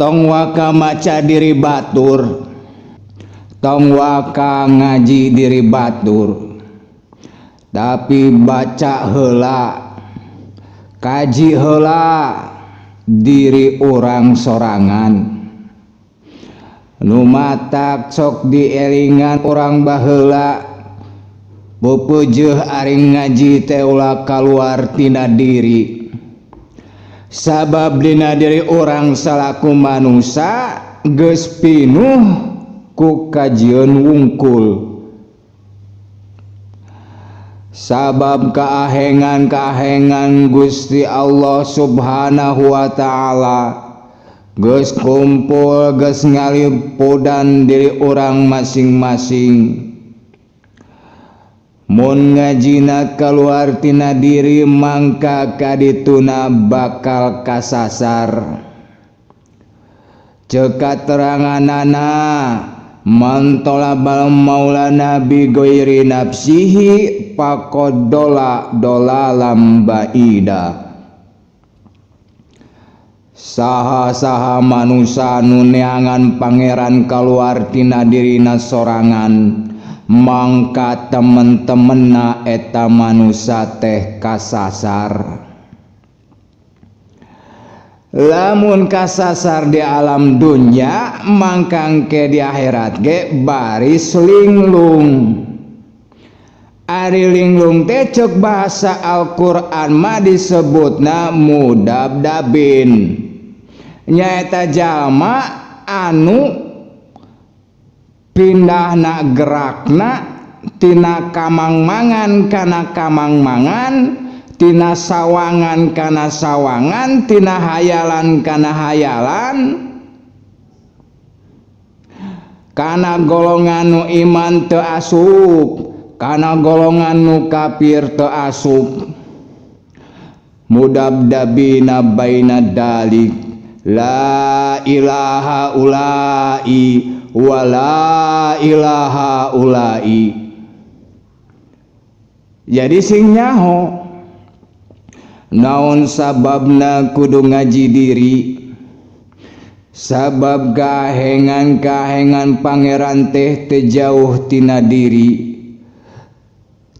tong waka maca diri batur, tong waka ngaji diri batur, tapi baca heula, kaji heula diri orang sorangan. Nu matak sok dielingan orang baheula, beupeujeuh aring ngaji teh ulah kaluar tina diri. Sabab dina diri orang salaku manusia geus pinuh ku kajieun wungkul. Sabab kaahengan-kaahengan Gusti Allah Subhanahu wa Ta'ala geus kumpul, geus ngalipudan diri orang masing-masing. Mun ngajina keluar tina diri mangka kadituna bakal kasasar. Cekat teranganana man talabal maulana bi ghairi nafsihi faqad dolalam baida. Saha-saha manusia nu neangan pangeran kaluar tina dirina sorangan, mangka temen-temenna eta manusia teh kasasar. Lamun kasasar di alam dunya, mangkangke di akhirat ge baris linglung. Ari linglung teh ceuk bahasa Al-Qur'an mah disebutna mudabdabin. Nyaeta jalma anu pindahna gerakna tina kamangmangan kana kamangmangan, tina sawangan kana sawangan, tina hayalan kana hayalan, kana golongan nu iman teu asup, kana golongan nu kafir teu asup. Mudabdabina baina dalik, la ilaha ulai wala ilaha ulai. Jadi sing nyaho naon sababna kudu ngaji diri. Sabab kahengan-kahengan pangeran teh teu jauh tina diri,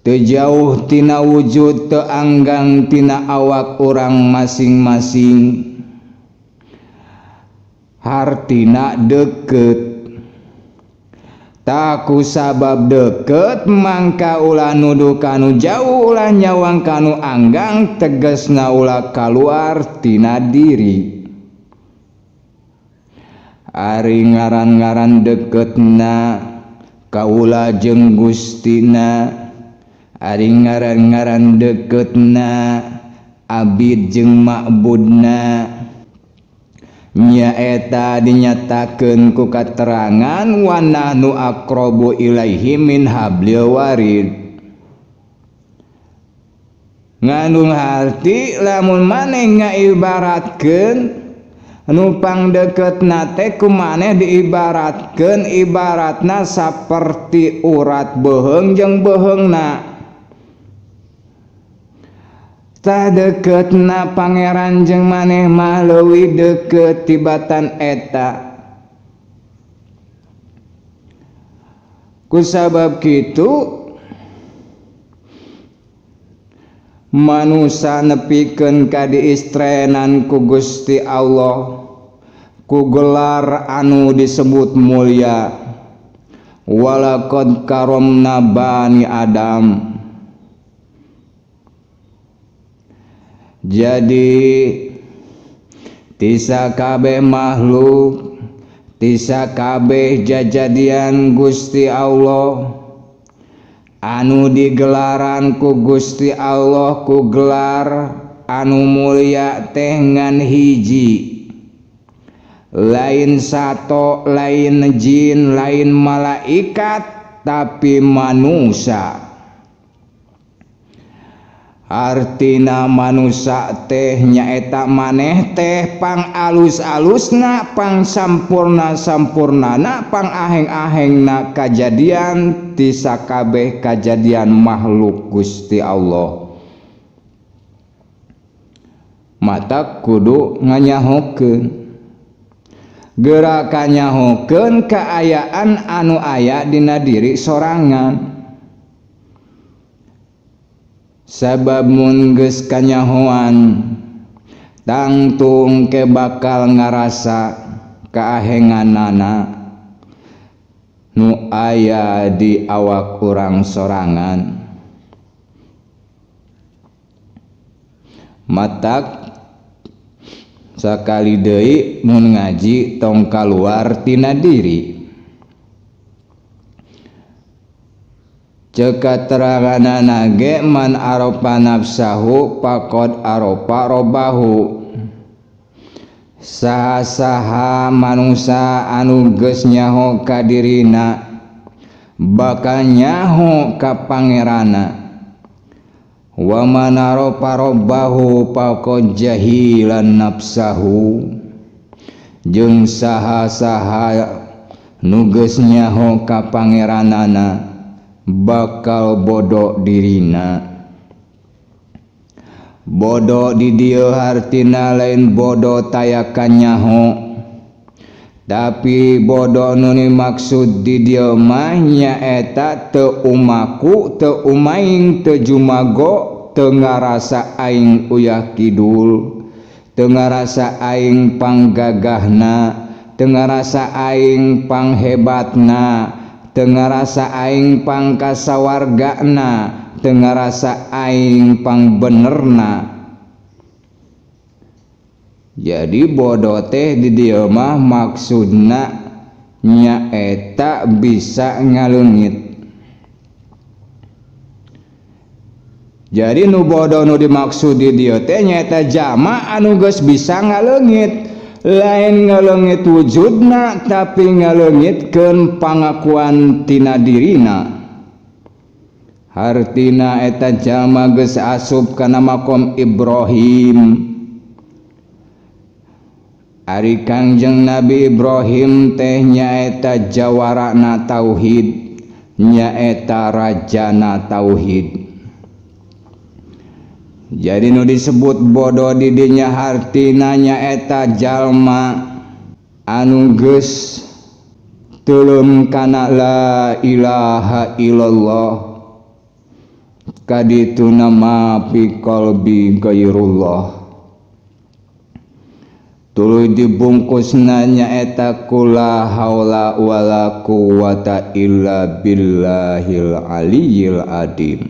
teu jauh tina wujud, teu anggang tina awak orang masing-masing. Hartina deket. Taku sabab deket mangka ulah nuduh kanu jauh, ulah nyawang kanu anggang, tegesna ulah kaluar tina diri. Ari ngaran-ngaran deketna kaula jeung Gustina, ari ngaran-ngaran deketna abid jeung ma'budna, nyaeta dinyatakeun ku katerangan wa nahnu aqrabu ilaihi min hablil warid. Ngandung arti lamun maneh ngaibaratkeun nu pangdeketna teh kumaneh diibaratkeun ibaratna saperti urat beheung jeung beheungna. Tah deketna pangeran jeung maneh mah leuwih deukeut tibatan eta. Kusabab kitu manusia nepikeun ka diistrenan ku Gusti Allah ku gelar anu disebut mulia. Walaqad karamna bani Adam. Jadi tisa kabeh makhluk, tisa kabeh jajadian Gusti Allah anu digelaran ku Gusti Allah ku gelar anu mulia teh ngan hiji, lain sato, lain jin, lain malaikat, tapi manusia. Artina manusia teh nyaeta maneh teh pang alus-alusna, pang sampurna-sampurnana, pang aheng-ahengna kajadian tisa kabeh kajadian makhluk Gusti Allah. Mata kudu nganyahokeun gerakannya hokeun kaayaan anu aya dina diri sorangan. Sabab mun geus kanyahoan tangtung ke bakal ngarasa kaahenganana nu aya di awak urang sorangan. Matak sakali deui mun ngaji tong kaluar tina diri. Ceuk kateranganana ge man aropa nafsahu faqad aropa robbahu. Saha-saha manusia anu geus nyaho ka dirina bakal nyaho ka pangerana. Wa man aropa robbahu faqad jahilan nafsahu. Jeung saha-saha nu geus nyaho ka pangeranana bakal bodoh dirina. Bodoh di dieu hartina lain bodoh tayakan nyaho, tapi bodoh nu dimaksud di dieu mah nyaeta teu umaku, teu umaing, teu jumago, teu ngarasa aing uyah kidul, teu ngarasa aing panggagahna, teu ngarasa aing panghebatna, teu ngarasa aing pangkasawargana, teu ngarasa aing pangbenerna. Jadi bodoh teh di dieu mah maksudna nyaeta bisa ngaleungit. Jadi nu bodoh nu dimaksud di dieu teh nyaeta jama anu geus bisa ngaleungit. Lain ngaleungit wujudna tapi ngaleungitkeun pangakuan tina dirina. Hartina eta jalma geus asup kana makom Ibrahim. Ari Kangjeng Nabi Ibrahim teh nyaeta jawarana tauhid, nyaeta rajana tauhid. Jadi nu disebut bodoh di dinya hartina nyaeta jalma anu geus teuleum kana la ilaha illallah, kadituna ma fi qalbi ghairullah. Tuluy dibungkusna nyaeta kula haula wala quwata illa billahil aliyyil adim.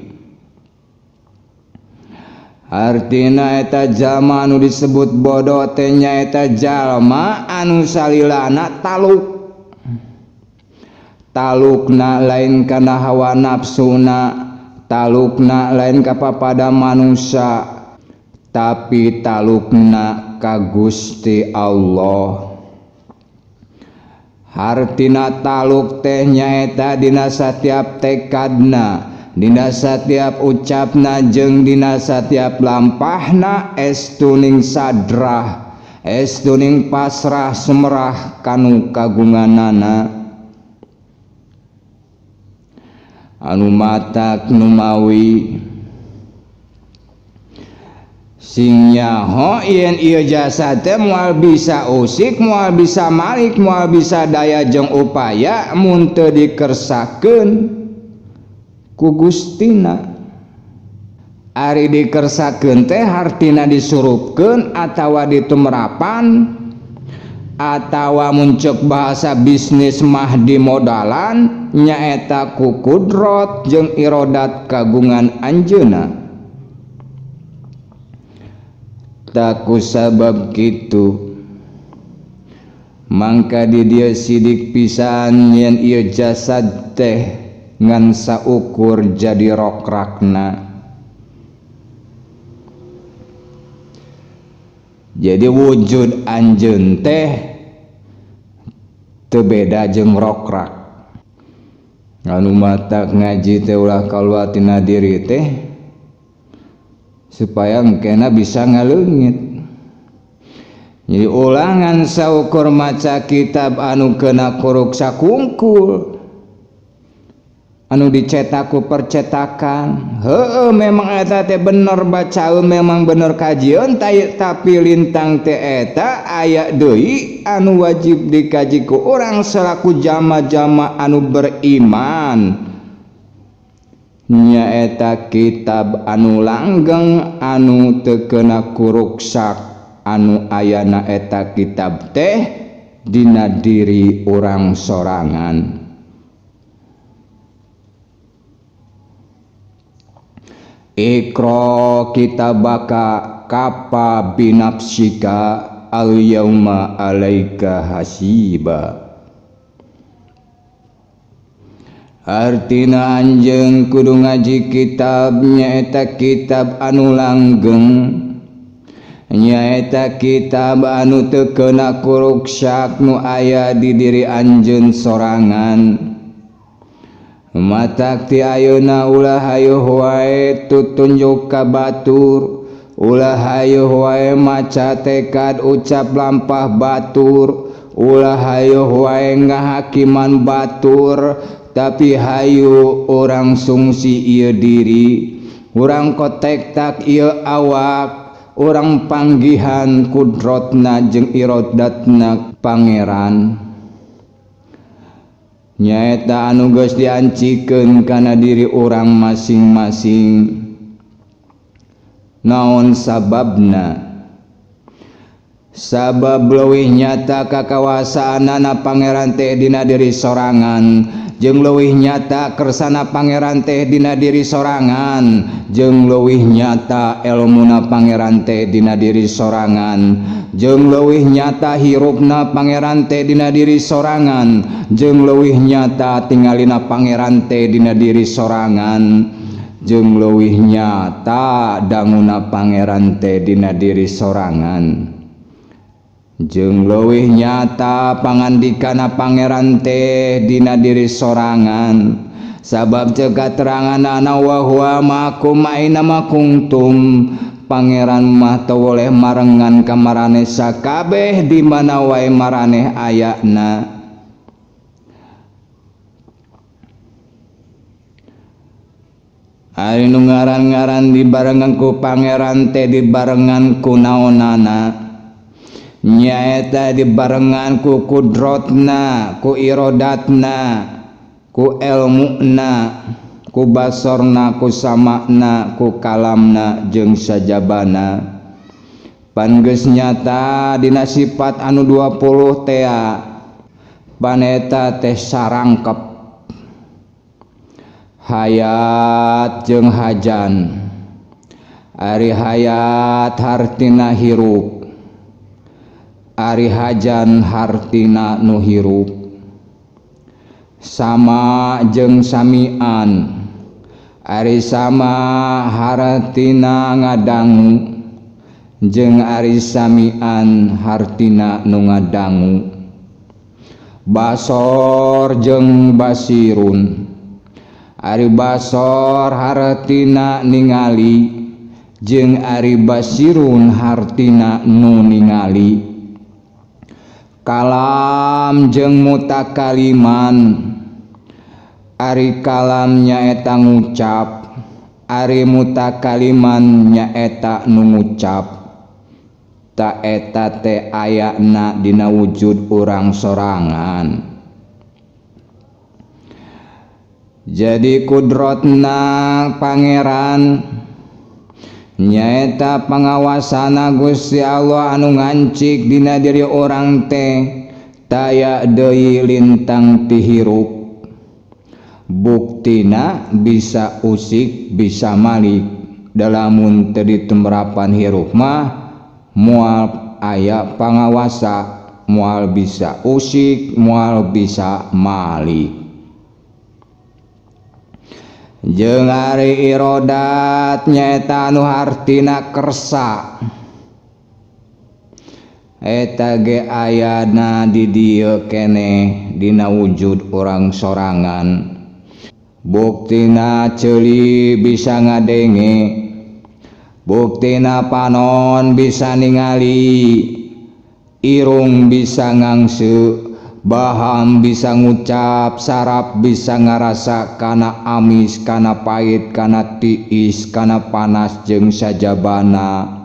Artina eta jalma anu disebut bodoh teh nyaeta jalma anu salilana taluk. Talukna lain kana hawa nafsuna, talukna lain ka papada manusia, tapi talukna ka Gusti Allah. Hartina taluk teh nyaeta dina satiap tekadna, dina satiap ucapna jeung dina satiap lampahna estuning sadrah, estuning pasrah semerah kanu kagunganana. Anu matak nu mawi sing nyaho yen ieu jasad teh moal bisa usik, moal bisa malik, moal bisa daya jeung upaya mun teu dikersakeun ku Gustina. Ari dikersakeun teh hartina disurupkeun atawa ditumerapan atawa muncul bahasa bisnis mah dimodalan nyaeta ku kudrot jeung irodat kagungan anjeunna. Taku sabab kitu mangka di dieu sidik pisan yen ieu jasad teh ngan saukur jadi rokrakna. Jadi wujud anjeun teh teu beda jeung rokrak. Anu matak ngaji teh ulah kaluar tina diri teh supaya engkena bisa ngaleungit. Jadi ulangan saukur maca kitab anu kena kuruk sakungkul anu dicetak ku percetakan. Heueuh memang eta teh bener bacaeun, memang bener kajieun, tapi lintang teh eta aya deui anu wajib dikaji ku urang selaku jama-jama anu beriman. Nyaeta kitab anu langgeng anu teu keuna ku ruksak, anu ayana eta kitab teh dina diri urang sorangan. Iqra kitabaka kafa binafsika al yauma alaika hasiba. Artina anjeun kudu ngaji kitab nyaeta kitab anu langgeng, nyaeta kitab anu teu keuna ku ruksak nu aya di diri anjeun sorangan. Matak ti ayeuna ulah hayeuh wae tutunjuk ka batur, ulah hayeuh wae maca tekad ucap lampah batur, ulah hayeuh wae ngahakiman batur, tapi hayu orang sungsi ieu diri, urang kotek tak ieu awak, urang panggihan kudrotna jeung irodatna pangeran. Nyaeta anu geus diancikeun kana diri urang masing-masing. Naon sababna? Sabab leuwih nyata kakawasaanana pangeran teh dina diri sorangan, jeung leuwih nyata kersana pangeran teh dina diri sorangan, jeung leuwih nyata elmuna pangeran teh dina diri sorangan, jeung leuwih nyata hirupna pangeran teh dina diri sorangan, jeung leuwih nyata tingalina pangeran teh dina diri sorangan, jeung leuwih nyata danguna pangeran teh dina diri sorangan, jeung leuwih nyata pangandikana pangeran teh dina diri sorangan. Sabab cegat teranganana wa huwa ma'akum aina ma kuntum, pangeran mah teu woleh marengan ka maraneh sakabeh di mana wae maraneh ayana. Ari nu ngaran-ngaran dibarengan ku pangeran teh dibarengan ku naonana? Nyaeta dibarengan ku kudrotna, ku irodatna, ku elmuna, ku basorna, ku samakna, ku kalamna jeung sajabana. Pan geus nyata dina sifat anu 20 tea, paneta teh sarangkep hayat jeung hajan. Ari hayat hartina hirup, ari hajan hartina nu hirup. Sama jeung samian, ari sama hartina ngadangu, jeung ari samian hartina nu ngadangu. Basor jeung basirun, ari basor hartina ningali, jeung ari basirun hartina nu ningali. Kalam jeung mutakaliman, ari kalam nyaeta ngucap, ari mutakaliman nyaeta nu ngucap. Ta eta teh ayana dina wujud urang sorangan. Jadi kudrotna pangeran nyaeta pangawasana Gusti Allah anu ngancik dina diri orang teh taya deui lintang ti hirup. Buktina bisa usik bisa malik, dalamun teu ditemerapan hirup mah moal aya pangawasa, moal bisa usik, moal bisa malik. Jeung ari irodat nyaeta anu hartina kersa, eta ge ayana di dieu keneh dina wujud urang sorangan. Buktina ceuli bisa ngadenge, buktina panon bisa ningali, irung bisa ngangse, Baham bisa ngucap, saraf bisa ngarasa kana amis, kana pahit, kana tiis, kana panas jeung sajabana.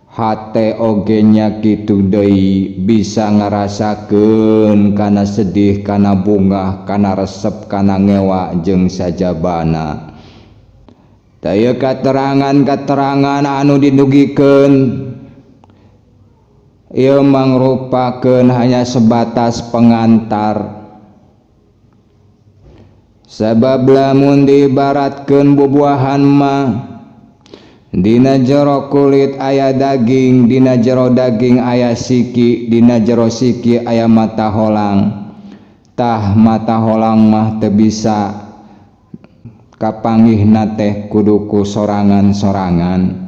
Hate oge nya kitu deui, bisa ngarasakeun kana sedih, kana bungah, kana resep, kana ngewa jeung sajabana. Teu katerangan-katerangan anu dinugikeun ieu mangrupakeun hanya sebatas pengantar. Sabab lamun diibaratkeun bubuahan mah dina jero kulit aya daging, dina jero daging aya siki, dina jero siki aya mata holang. Tah mata holang mah teu bisa kapanggihna teh kudu ku sorangan-sorangan.